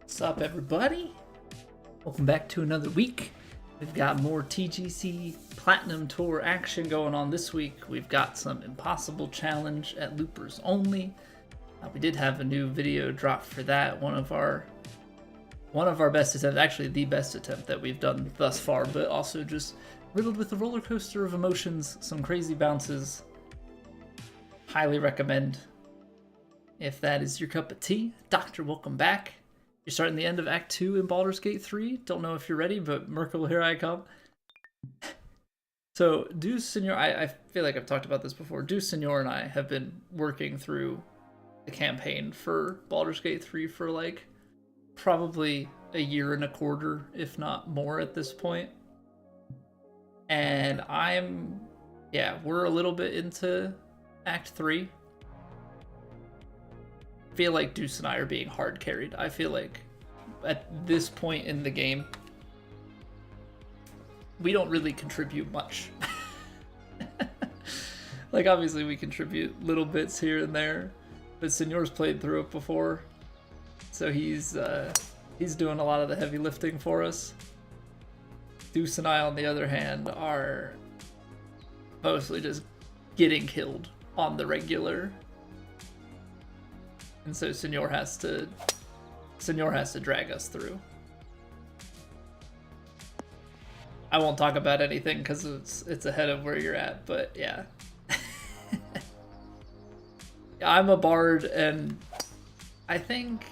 What's up, everybody? Welcome back to another week. We've got more TGC Platinum Tour action going on this week. We've got some impossible challenge at loopers only. We did have a new video drop for that. One of our best attempts, actually the best attempt that we've done thus far, but also just riddled with a roller coaster of emotions, some crazy bounces. Highly recommend if that is your cup of tea. Doctor, welcome back. You're starting the end of Act 2 in Baldur's Gate 3. Don't know if you're ready, but Merkel, here I come. So, Deuce Senor, I feel like I've talked about this before. Deuce Senor and I have been working through the campaign for Baldur's Gate 3 for like probably a year and a quarter, if not more at this point. And we're a little bit into Act 3. I feel like Deuce and I are being hard carried. I feel like at this point in the game, we don't really contribute much. Like, obviously we contribute little bits here and there, but Senor's played through it before, so he's doing a lot of the heavy lifting for us. Deuce and I, on the other hand, are mostly just getting killed on the regular. And so Senor has to drag us through. I won't talk about anything because it's ahead of where you're at, but yeah. I'm a bard, and I think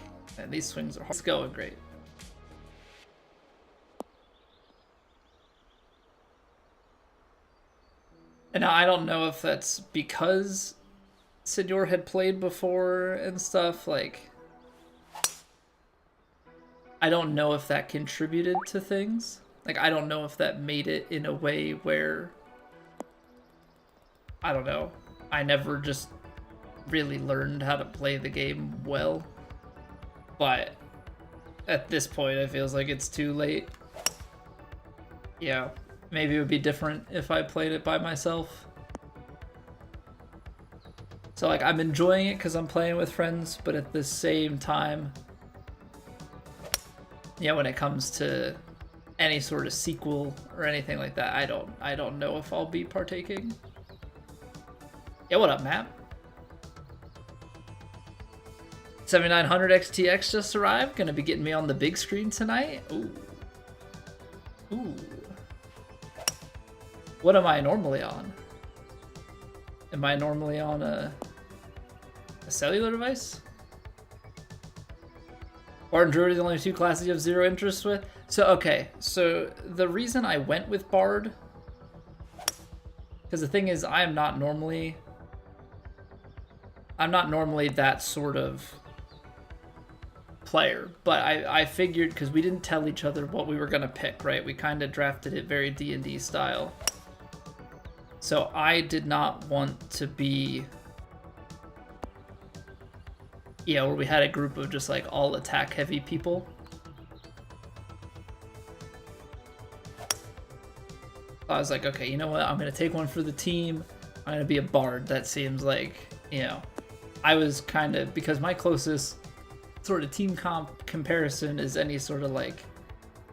these swings are hard. It's going great. And now I don't know if that's because Senor had played before and stuff, like, I don't know if that contributed to things. Like, I don't know if that made it in a way where, I don't know, I never just really learned how to play the game well. But at this point, it feels like it's too late. Yeah, maybe it would be different if I played it by myself. So, like, I'm enjoying it because I'm playing with friends, but at the same time, yeah, when it comes to any sort of sequel or anything like that, I don't know if I'll be partaking. Yeah, what up, Matt? 7900 XTX just arrived. Gonna be getting me on the big screen tonight. Ooh. Ooh. What am I normally on? Am I normally on a cellular device? Bard and Druid are the only two classes you have zero interest with. So, okay, so the reason I went with Bard, because the thing is, I'm not normally that sort of player, but I figured, because we didn't tell each other what we were gonna pick, right? We kind of drafted it very D&D style. So I did not want to be, yeah, where we had a group of just like all attack heavy people. I was like, okay, you know what? I'm going to take one for the team. I'm going to be a bard. That seems like, you know, I was kind of, because my closest sort of team comp comparison is any sort of like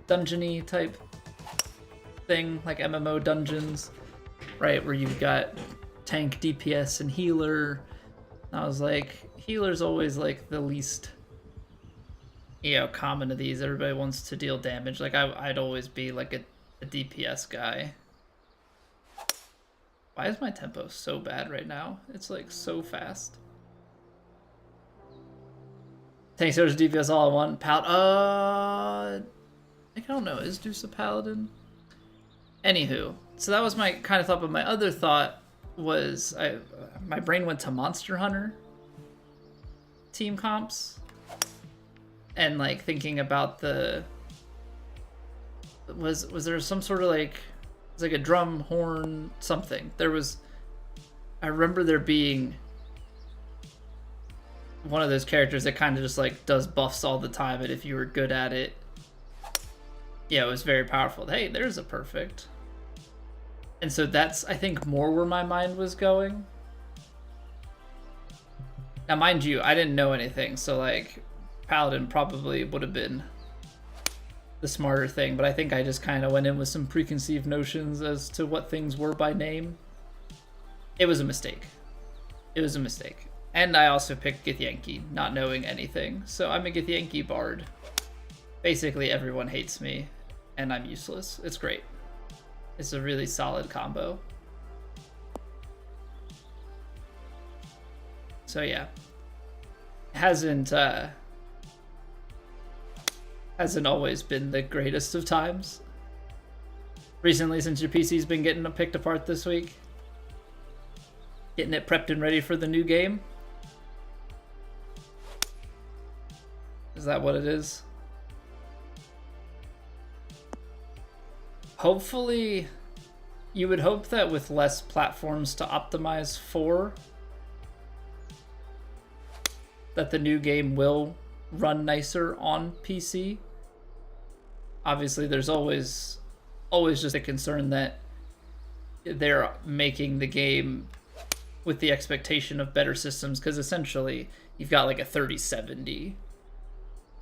dungeon-y type thing, like MMO dungeons, right? Where you've got tank, DPS, and healer. And I was like, healer's always like the least, you know, common of these. Everybody wants to deal damage. Like I'd always be like a DPS guy. Why is my tempo so bad right now? It's like so fast. Tank soldiers, DPS all in one. I don't know. Is Deuce a paladin? Anywho, so that was my kind of thought, but my other thought was my brain went to Monster Hunter team comps, and like thinking about was there some sort of like, it's like a drum, horn, something. I remember there being one of those characters that kind of just like does buffs all the time, and if you were good at it, yeah, it was very powerful. Hey, there's a perfect. And so that's, I think, more where my mind was going. Now, mind you, I didn't know anything, so like Paladin probably would have been the smarter thing, but I think I just kind of went in with some preconceived notions as to what things were by name. It was a mistake. It was a mistake. And I also picked Githyanki, not knowing anything. So I'm a Githyanki bard. Basically everyone hates me, and I'm useless. It's great. It's a really solid combo. So yeah. Hasn't always been the greatest of times. Recently, since your PC's been getting picked apart this week. Getting it prepped and ready for the new game. Is that what it is? Hopefully, you would hope that with less platforms to optimize for, that the new game will run nicer on PC. Obviously, there's always just a concern that they're making the game with the expectation of better systems, because essentially you've got like a 3070.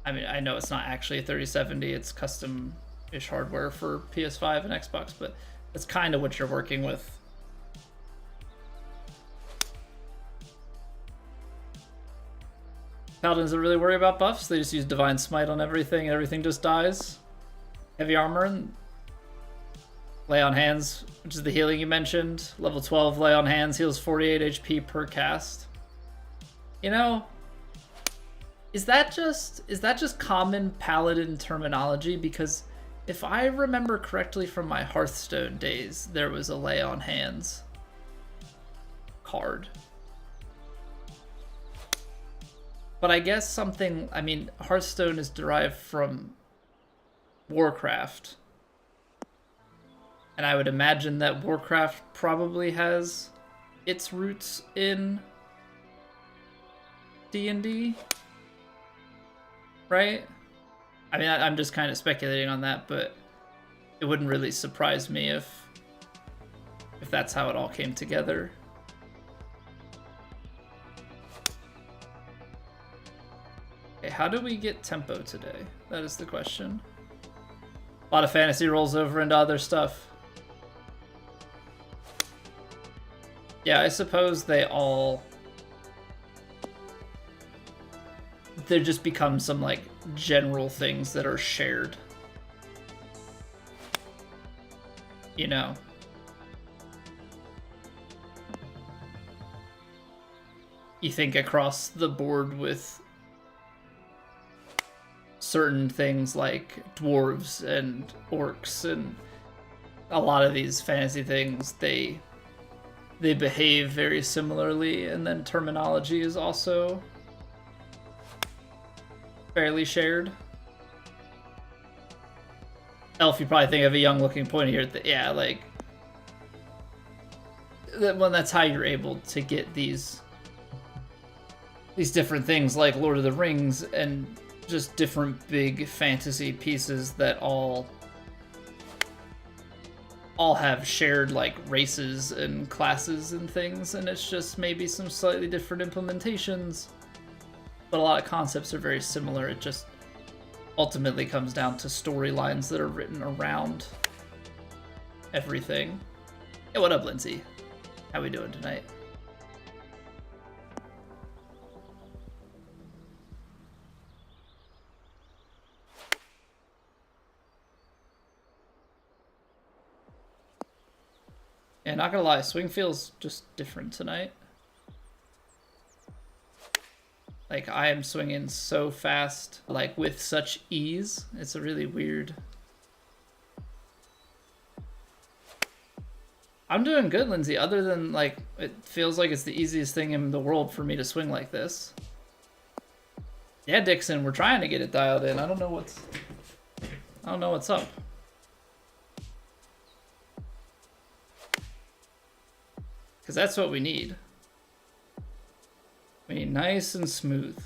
I mean, I know it's not actually a 3070, it's custom-ish hardware for PS5 and Xbox, but that's kind of what you're working with. Paladin doesn't really worry about buffs, they just use Divine Smite on everything and everything just dies. Heavy armor and Lay on Hands, which is the healing you mentioned. Level 12 Lay on Hands heals 48 HP per cast. You know, is that just common Paladin terminology? Because if I remember correctly from my Hearthstone days, there was a Lay on Hands card. But I guess something, I mean, Hearthstone is derived from Warcraft. And I would imagine that Warcraft probably has its roots in D&D, right? I mean, I'm just kind of speculating on that, but it wouldn't really surprise me if that's how it all came together. Okay, how do we get tempo today? That is the question. A lot of fantasy rolls over into other stuff. Yeah, I suppose there just become some like general things that are shared. You know. You think across the board with certain things like dwarves and orcs and a lot of these fantasy things, they behave very similarly, and then terminology is also fairly shared. Elf, you probably think of a young looking pointy here. Yeah, like, well, that's how you're able to get these different things like Lord of the Rings and just different big fantasy pieces that all have shared like races and classes and things, and it's just maybe some slightly different implementations, but a lot of concepts are very similar. It just ultimately comes down to storylines that are written around everything. Hey, what up, Lindsay? How we doing tonight? Yeah, not gonna lie, swing feels just different tonight. Like, I am swinging so fast, like, with such ease. It's a really weird... I'm doing good, Lindsay, other than, like, it feels like it's the easiest thing in the world for me to swing like this. Yeah, Dixon, we're trying to get it dialed in. I don't know what's up. Because that's what we need. We need nice and smooth.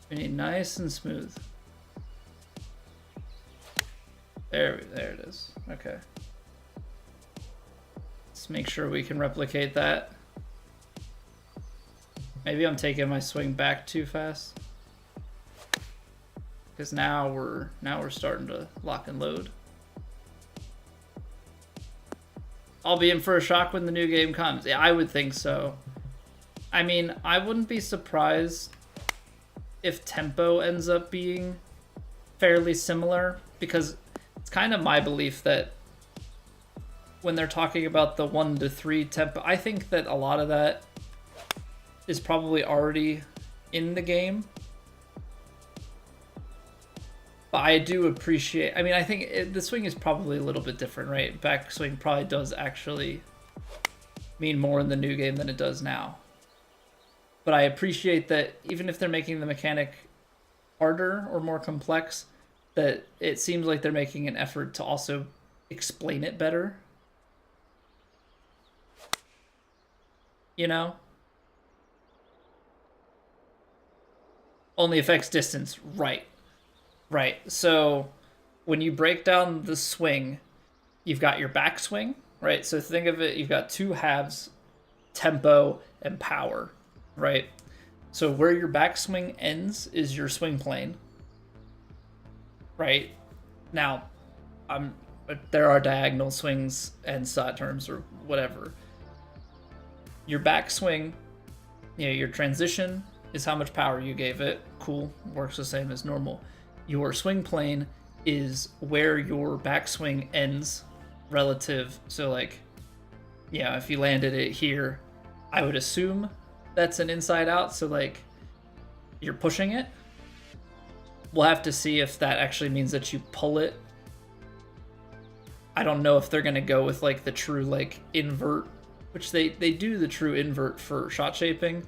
We need nice and smooth. There it is. Okay. Let's make sure we can replicate that. Maybe I'm taking my swing back too fast. because now we're starting to lock and load. I'll be in for a shock when the new game comes. Yeah, I would think so. I mean, I wouldn't be surprised if tempo ends up being fairly similar, because it's kind of my belief that when they're talking about the 1 to 3 tempo, I think that a lot of that is probably already in the game. But I do appreciate, I mean, I think the swing is probably a little bit different, right? Backswing probably does actually mean more in the new game than it does now. But I appreciate that even if they're making the mechanic harder or more complex, that it seems like they're making an effort to also explain it better. You know? Only affects distance, right. Right, so when you break down the swing, you've got your backswing, right? So think of it, you've got two halves, tempo and power, right? So where your backswing ends is your swing plane, right? Now, there are diagonal swings and side terms or whatever. Your backswing, you know, your transition is how much power you gave it. Cool, works the same as normal. Your swing plane is where your backswing ends relative. So like, yeah, if you landed it here, I would assume that's an inside out. So like, you're pushing it. We'll have to see if that actually means that you pull it. I don't know if they're going to go with like the true like invert, which they do the true invert for shot shaping.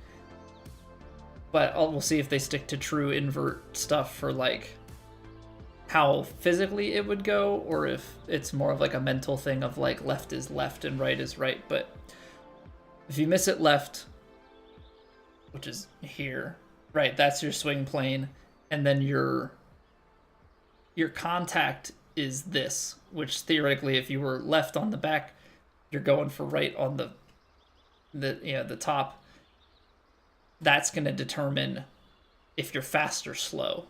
But we'll see if they stick to true invert stuff for like how physically it would go, or if it's more of like a mental thing of like left is left and right is right. But if you miss it left, which is here, right, that's your swing plane, and then your contact is this, which theoretically if you were left on the back, you're going for right on the top. That's going to determine if you're fast or slow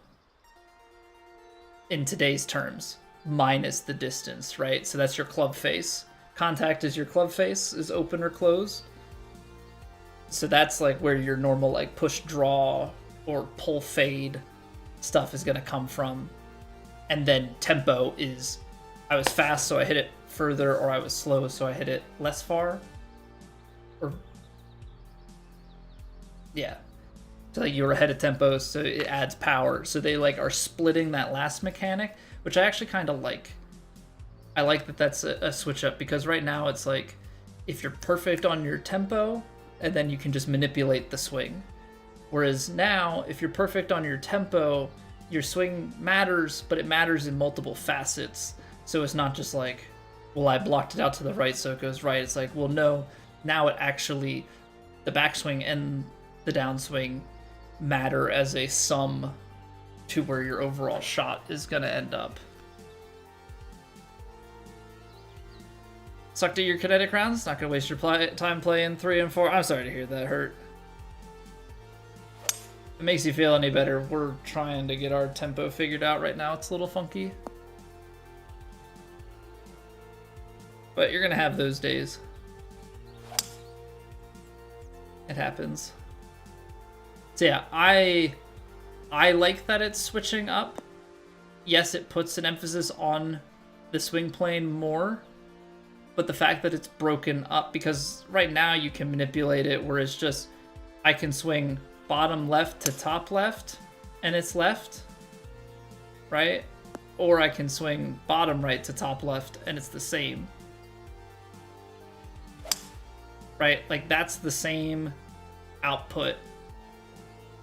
in today's terms, minus the distance, right? So that's your club face. Contact is your club face, is open or closed. So that's like where your normal like push draw or pull fade stuff is going to come from. And then tempo is, I was fast so I hit it further, or I was slow so I hit it less far. Or yeah. So like you were ahead of tempo, so it adds power. So they like are splitting that last mechanic, which I actually kind of like. I like that that's a switch up, because right now it's like if you're perfect on your tempo, and then you can just manipulate the swing. Whereas now, if you're perfect on your tempo, your swing matters, but it matters in multiple facets. So it's not just like, well, I blocked it out to the right, so it goes right. It's like, well, no, now it actually, the backswing and the downswing matter as a sum to where your overall shot is going to end up. Sucked at your kinetic rounds? Not going to waste your time playing 3 and 4. I'm sorry to hear that hurt. If it makes you feel any better, we're trying to get our tempo figured out right now. It's a little funky. But you're going to have those days. It happens. So yeah, I like that it's switching up. Yes, it puts an emphasis on the swing plane more, but the fact that it's broken up, because right now you can manipulate it where it's just, I can swing bottom left to top left and it's left, right? Or I can swing bottom right to top left and it's the same, right? Like that's the same output,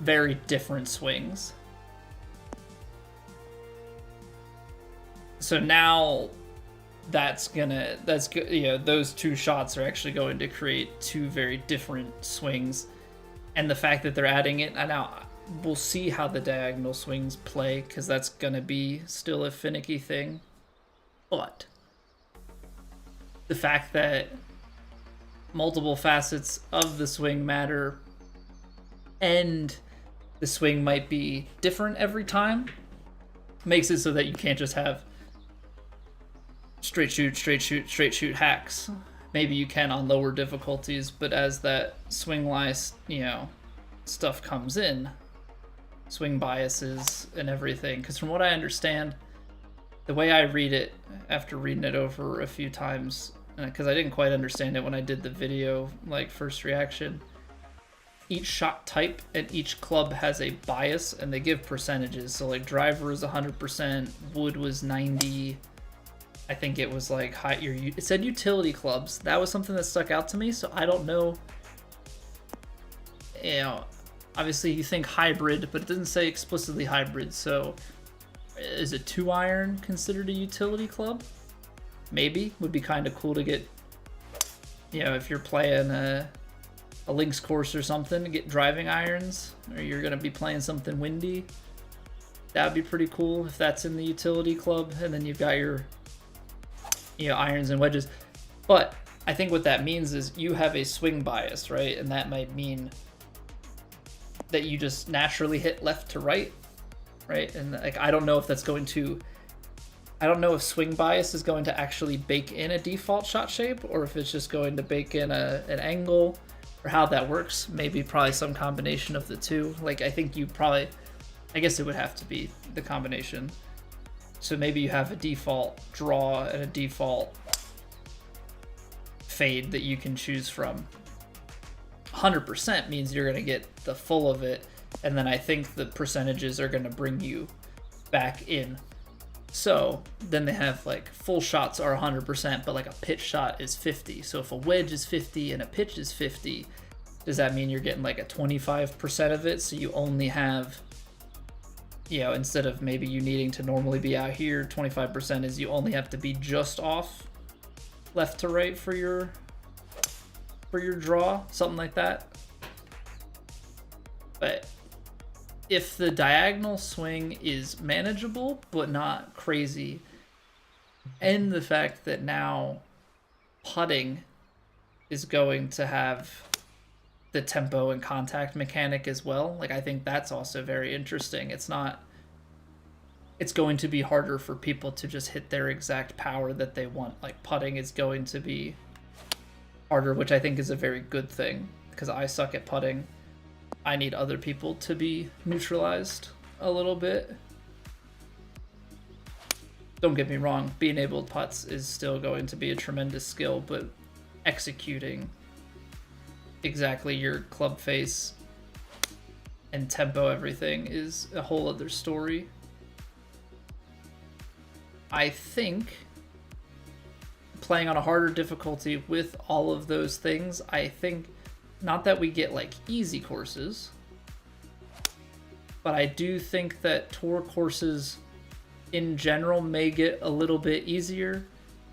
very different swings. So now you know, those two shots are actually going to create two very different swings. And the fact that they're adding it, and now we'll see how the diagonal swings play, because that's going to be still a finicky thing. But the fact that multiple facets of the swing matter, and the swing might be different every time, makes it so that you can't just have straight shoot hacks. Maybe you can on lower difficulties, but as that swing lies, stuff comes in, swing biases and everything. Because from what I understand, the way I read it after reading it over a few times, because I didn't quite understand it when I did the video, like first reaction, each shot type and each club has a bias and they give percentages. So like driver is 100%, wood was 90. I think it was like it said utility clubs. That was something that stuck out to me. So I don't know. Obviously you think hybrid, but it doesn't say explicitly hybrid. So is a 2-iron considered a utility club? Maybe. Would be kind of cool to get, if you're playing a links course or something, to get driving irons, or you're going to be playing something windy. That would be pretty cool if that's in the utility club. And then you've got your irons and wedges. But I think what that means is you have a swing bias, right? And that might mean that you just naturally hit left to right, right? And like, I don't know if swing bias is going to actually bake in a default shot shape, or if it's just going to bake in an angle, or how that works. Probably some combination of the two. Like, I guess it would have to be the combination. So maybe you have a default draw and a default fade that you can choose from. 100% means you're going to get the full of it, and then I think the percentages are going to bring you back in. So then they have like full shots are 100%, but like a pitch shot is 50. So if a wedge is 50 and a pitch is 50, does that mean you're getting like a 25% of it? So you only have, instead of maybe you needing to normally be out here, 25% is you only have to be just off left to right for your draw, something like that. But if the diagonal swing is manageable but not crazy, and the fact that now putting is going to have the tempo and contact mechanic as well, like I think that's also very interesting. It's going to be harder for people to just hit their exact power that they want. Like putting is going to be harder, which I think is a very good thing, because I suck at putting. I need other people to be neutralized a little bit. Don't get me wrong, being able to putts is still going to be a tremendous skill, but executing exactly your club face and tempo everything is a whole other story. I think playing on a harder difficulty with all of those things, I think, not that we get like easy courses, but I do think that tour courses in general may get a little bit easier.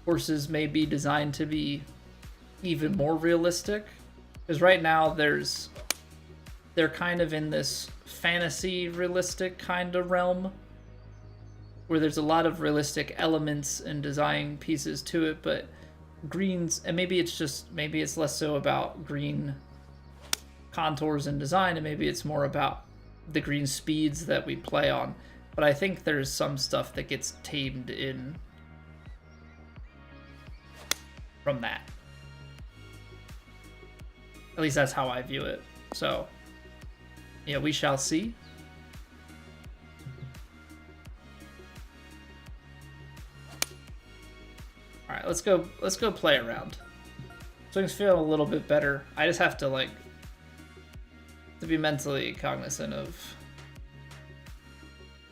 Courses may be designed to be even more realistic, because right now they're kind of in this fantasy realistic kind of realm where there's a lot of realistic elements and design pieces to it, but greens, and maybe it's less so about green contours and design, and maybe it's more about the green speeds that we play on. But I think there's some stuff that gets tamed in from that. At least that's how I view it. So yeah, we shall see. All right, let's go play around. Swing's feeling a little bit better. I just have to be mentally cognizant of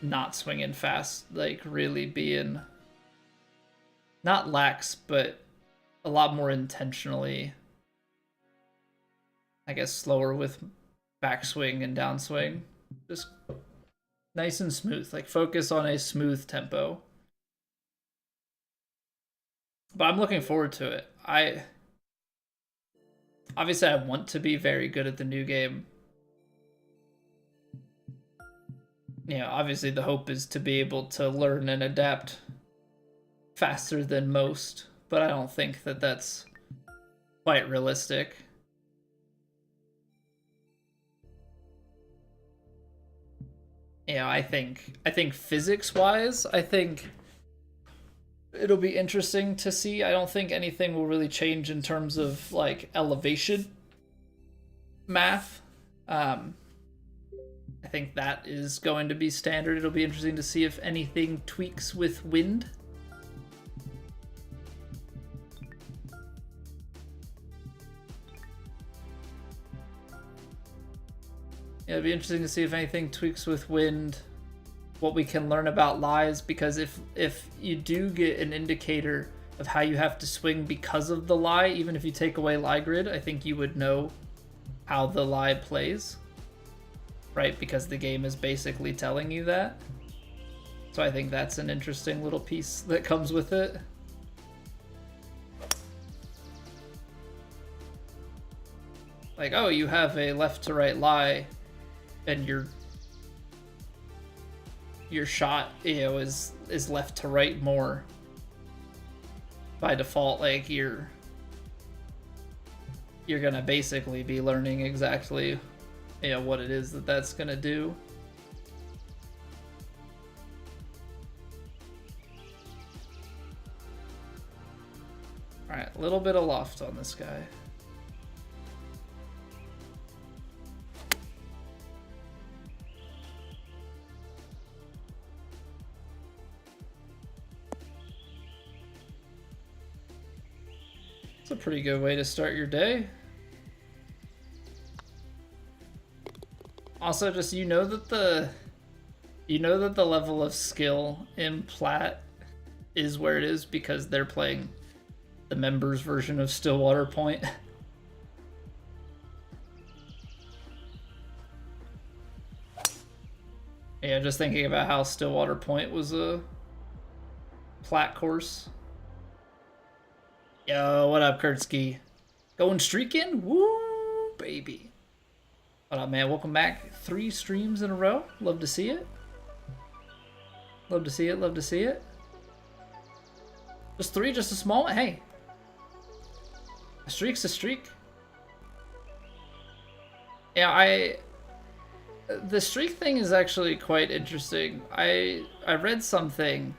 not swinging fast, like really being not lax, but a lot more intentionally, I guess, slower with backswing and downswing. Just nice and smooth, like focus on a smooth tempo. But I'm looking forward to it. Obviously I want to be very good at the new game. Obviously the hope is to be able to learn and adapt faster than most, but I don't think that that's quite realistic. you know, I think physics-wise, I think it'll be interesting to see. I don't think anything will really change in terms of like elevation math. I think that is going to be standard. It'll be interesting to see if anything tweaks with wind. It'll be interesting to see if anything tweaks with wind, what we can learn about lies, because if you do get an indicator of how you have to swing because of the lie, even if you take away lie grid, I think you would know how the lie plays, right? Because the game is basically telling you that. So I think that's an interesting little piece that comes with it. Like, oh, you have a left to right lie, and your shot, you know, is left to right more by default. Like you're gonna basically be learning exactly, you know, what it is that's gonna do. All right, a little bit of loft on this guy. A pretty good way to start your day. Also, just you know that the level of skill in Plat is where it is because they're playing the members version of Stillwater Point. Yeah, just thinking about how Stillwater Point was a Plat course. Yo, what up, Kurtzky? Going streaking? Woo, baby. What up, man? Welcome back. 3 streams in a row. Love to see it. Love to see it. Love to see it. Just 3, just a small one. Hey. A streak's a streak. Yeah, the streak thing is actually quite interesting. I read something,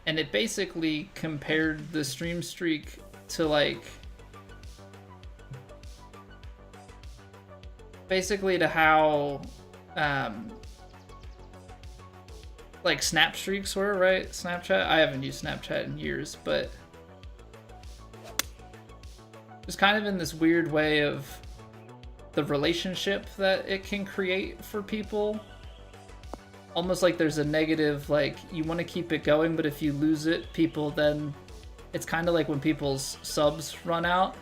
and it basically compared the stream streak to like, basically to how like snap streaks were, right? Snapchat. I haven't used Snapchat in years, but just kind of in this weird way of the relationship that it can create for people. Almost like there's a negative, like you want to keep it going, but if you lose it, people then, it's kind of like when people's subs run out,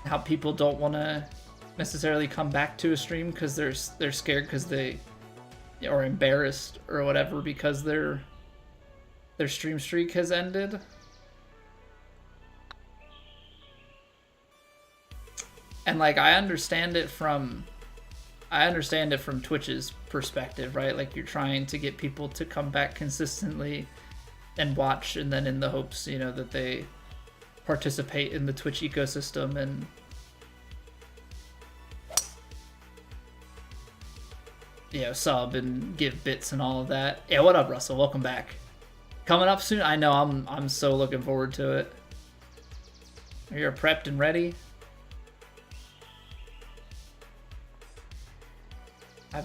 how people don't want to necessarily come back to a stream because they're scared because they or embarrassed or whatever because their stream streak has ended. And like I understand it from Twitch's perspective, right? Like you're trying to get people to come back consistently and watch, and then in the hopes, you know, that they participate in the Twitch ecosystem and you know, sub and give bits and all of that. Yeah, what up, Russell? Welcome back. Coming up soon. I know, I'm so looking forward to it. You're prepped and ready. I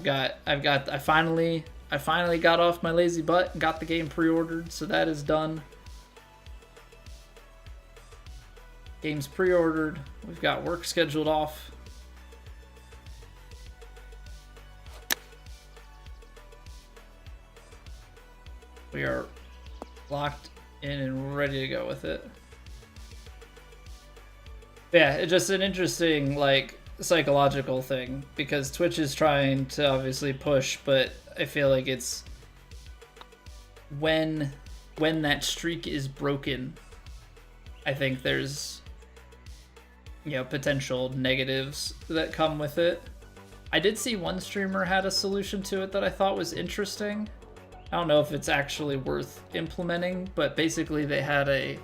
finally got off my lazy butt and got the game pre-ordered, so that is done. Game's pre-ordered. We've got work scheduled off. We are locked in and ready to go with it. Yeah, it's just an interesting, like, psychological thing because Twitch is trying to obviously push, but I feel like it's when that streak is broken, I think there's, you know, potential negatives that come with it. I did see one streamer had a solution to it that I thought was interesting. I don't know if it's actually worth implementing, but basically they had a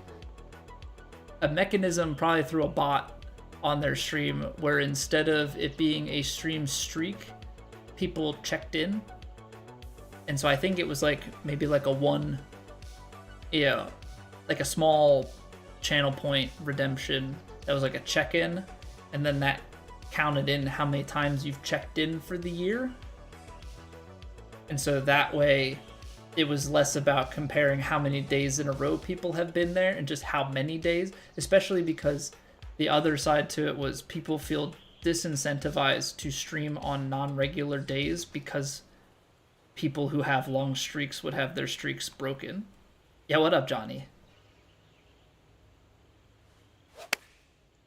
mechanism, probably through a bot on their stream, where instead of it being a stream streak, people checked in And so I think it was like maybe like a one, yeah, like a small channel point redemption that was like a check-in, and then that counted in how many times you've checked in for the year. And so that way it was less about comparing how many days in a row people have been there and just how many days, especially because the other side to it was people feel disincentivized to stream on non-regular days because people who have long streaks would have their streaks broken. Yeah, what up, Johnny?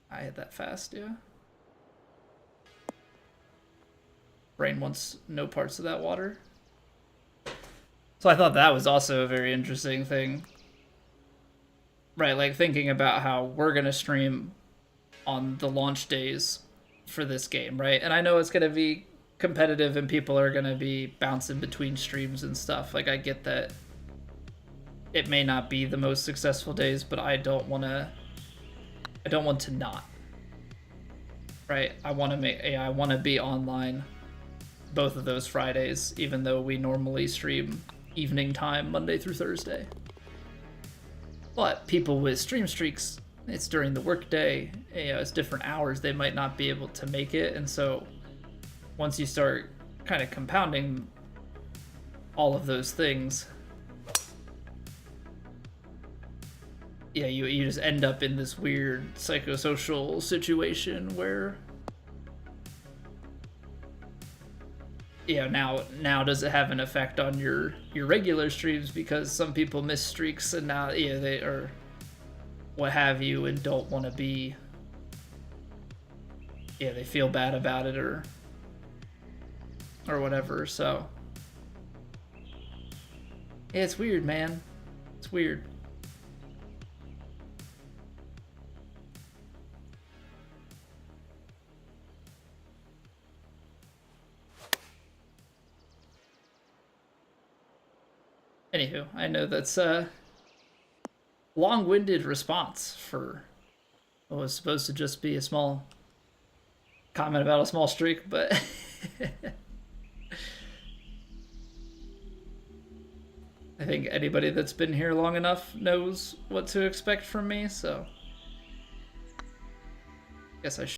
I hit that fast, yeah. Brain wants no parts of that water. So I thought that was also a very interesting thing. Right, like thinking about how we're going to stream on the launch days for this game, right? And I know it's going to be competitive and people are going to be bouncing between streams and stuff. Like, I get that it may not be the most successful days, but I don't want to not. Right? I want to be online both of those Fridays, even though we normally stream evening time, Monday through Thursday. But people with stream streaks, it's during the workday, it's different hours, they might not be able to make it, and so once you start kind of compounding all of those things, yeah, you just end up in this weird psychosocial situation where, yeah, now does it have an effect on your regular streams because some people miss streaks and now, yeah, they are what have you and don't want to be, yeah, they feel bad about it or whatever. So yeah, it's weird, man. It's weird. Anywho, I know that's a long-winded response for what was supposed to just be a small comment about a small streak, but I think anybody that's been here long enough knows what to expect from me, so I guess I should